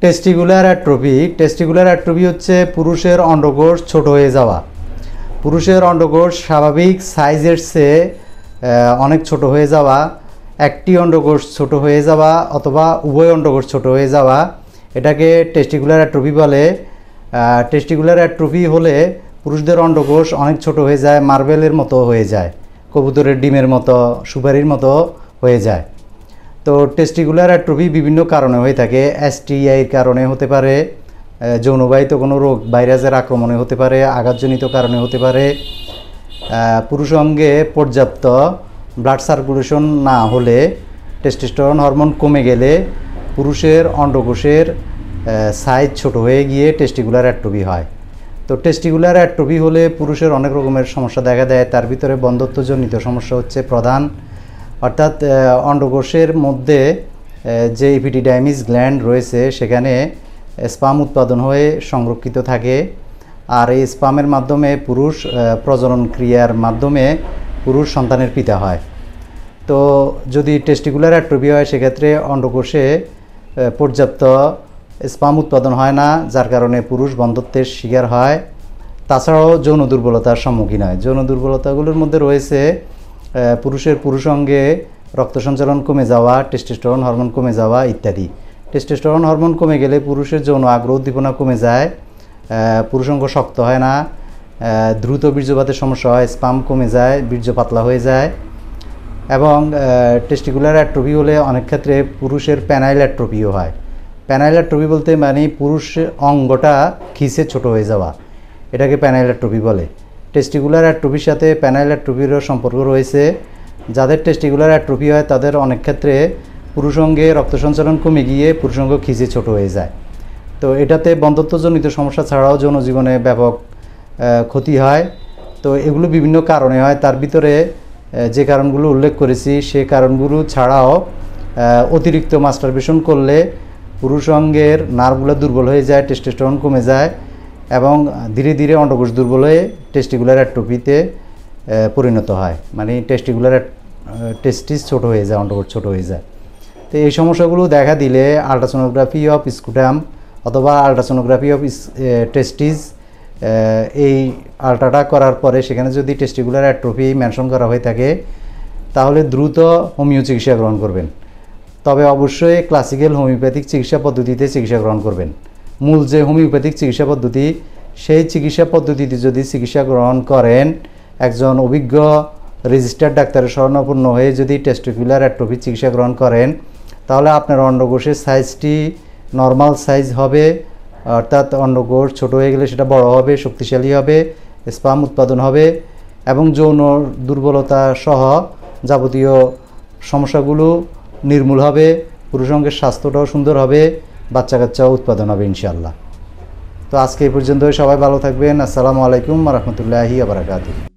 Testicular atrophy হচ্ছে পুরুষের অন্ডকোষ ছোট হয়ে যাওয়া। পুরুষের অন্ডকোষ স্বাভাবিক সাইজের চেয়ে অনেক ছোট হয়ে যাওয়া, একটি অন্ডকোষ ছোট হয়ে যাওয়া অথবা উভয় অন্ডকোষ ছোট হয়ে যাওয়া, এটাকে টেস্টিকুলার অ্যাট্রফি বলে। টেস্টিকুলার অ্যাট্রফি হলে পুরুষদের অন্ডকোষ অনেক ছোট হয়ে যায়, মার্বেলের মতো হয়ে যায়, কবুতরের ডিমের মতো, সুপারির মতো হয়ে যায়। তো টেস্টিকুলার অ্যাট্রফি বিভিন্ন কারণে হয়ে থাকে। এসটিআইয়ের কারণে হতে পারে, যৌনবাহিত কোনো রোগ ভাইরাসের আক্রমণে হতে পারে, আঘাতজনিত কারণে হতে পারে, পুরুষ অঙ্গে পর্যাপ্ত ব্লাড সার্কুলেশন না হলে, টেস্টোস্টেরন হরমোন কমে গেলে পুরুষের অন্ডকোষের সাইজ ছোট হয়ে গিয়ে টেস্টিকুলার অ্যাট্রফি হয়। তো টেস্টিকুলার অ্যাট্রফি হলে পুরুষের অনেক রকমের সমস্যা দেখা দেয়। তার ভিতরে বন্ধ্যত্বজনিত সমস্যা হচ্ছে প্রধান, অর্থাৎ অন্ডকোষের মধ্যে যে এপিডিডাইমিস গ্ল্যান্ড রয়েছে সেখানে স্পাম উৎপাদন হয়ে সংরক্ষিত থাকে, আর এই স্পামের মাধ্যমে পুরুষ প্রজনন ক্রিয়ার মাধ্যমে পুরুষ সন্তানের পিতা হয়। তো যদি টেস্টিকুলার অ্যাট্রফি হয় সেক্ষেত্রে অন্ডকোষে পর্যাপ্ত স্পাম উৎপাদন হয় না, যার কারণে পুরুষ বন্ধ্যত্বের শিকার হয়। তাছাড়াও যৌন দুর্বলতার সম্মুখীন হয়। যৌন দুর্বলতাগুলোর মধ্যে রয়েছে পুরুষের পুরুষ অঙ্গে রক্ত সঞ্চালন কমে যাওয়া, টেস্টোস্টেরন হরমোন কমে যাওয়া ইত্যাদি। টেস্টোস্টেরন হরমোন কমে গেলে পুরুষের যৌন আগ্রহ উদ্দীপনা কমে যায়, পুরুষাঙ্গ শক্ত হয় না, দ্রুত বীর্যপাতের সমস্যা হয়, স্পাম কমে যায়, বীর্য পাতলা হয়ে যায়। এবং টেস্টিকুলার অ্যাট্রফি হলে অনেক ক্ষেত্রে পুরুষের প্যানাইল অ্যাট্রফিও হয়। প্যানাইল অ্যাট্রফি বলতে মানে পুরুষ অঙ্গটা খিসে ছোট হয়ে যাওয়া, এটাকে প্যানাইল অ্যাট্রফি বলে। টেস্টিকুলার অ্যাট্রফির সাথে প্যানাইল অ্যাট্রফিরও সম্পর্ক রয়েছে। যাদের টেস্টিকুলার অ্যাট্রফি হয় তাদের অনেক ক্ষেত্রে পুরুষাঙ্গে রক্ত সঞ্চালন কমে গিয়ে পুরুষাঙ্গ খিসে ছোট হয়ে যায়। তো এটাতে বন্ধ্যত্বজনিত সমস্যা ছাড়াও যৌন জীবনে ব্যাপক ক্ষতি হয়। তো এগুলো বিভিন্ন কারণে হয়। তার ভিতরে যে কারণগুলো উল্লেখ করেছি সে কারণগুলো ছাড়াও অতিরিক্ত মাস্টারবেশন করলে পুরুষাঙ্গের নার্ভগুলো দুর্বল হয়ে যায়, টেস্টোস্টেরন কমে যায় এবং ধীরে ধীরে অন্ডকোষ দুর্বল হয়ে টেস্টিকুলার অ্যাট্রফিতে পরিণত হয়, মানে টেস্টিস ছোট হয়ে যায়, অন্ডকোষ ছোট হয়ে যায়। তো এই সমস্যাগুলো দেখা দিলে আল্ট্রাসোনোগ্রাফি অফ স্কুটাম অথবা আল্ট্রাসোনোগ্রাফি অফ টেস্টিস, এই আল্ট্রাটা করার পরে সেখানে যদি টেস্টিকুলার অ্যাট্রফি মেনশন করা হয়ে থাকে তাহলে দ্রুত হোমিও চিকিৎসা গ্রহণ করবেন। তবে অবশ্যই ক্লাসিক্যাল হোমিওপ্যাথিক চিকিৎসা পদ্ধতিতে চিকিৎসা গ্রহণ করবেন। মূল যে হোমিওপ্যাথিক চিকিৎসা পদ্ধতি, সেই চিকিৎসা পদ্ধতিতে যদি চিকিৎসা গ্রহণ করেন, একজন অভিজ্ঞ রেজিস্টার্ড ডাক্তারের শরণাপন্ন হয়ে যদি টেস্টিকুলার অ্যাট্রফি চিকিৎসা গ্রহণ করেন তাহলে আপনার অন্ডকোষের সাইজটি নর্মাল সাইজ হবে, অর্থাৎ অন্ডকোষ ছোট হয়ে গেলে সেটা বড় হবে, শক্তিশালী হবে, স্পাম উৎপাদন হবে এবং যৌন দুর্বলতা সহ যাবতীয় সমস্যাগুলো নির্মূল হবে, পুরুষাঙ্গের স্বাস্থ্যটাও সুন্দর হবে, বাচ্চা কাচ্চাও উৎপাদন হবে ইনশাআল্লাহ। তো আজকে এই পর্যন্তই, সবাই ভালো থাকবেন। আসসালামু আলাইকুম ওয়া রাহমাতুল্লাহি ওয়া বারাকাতুহু।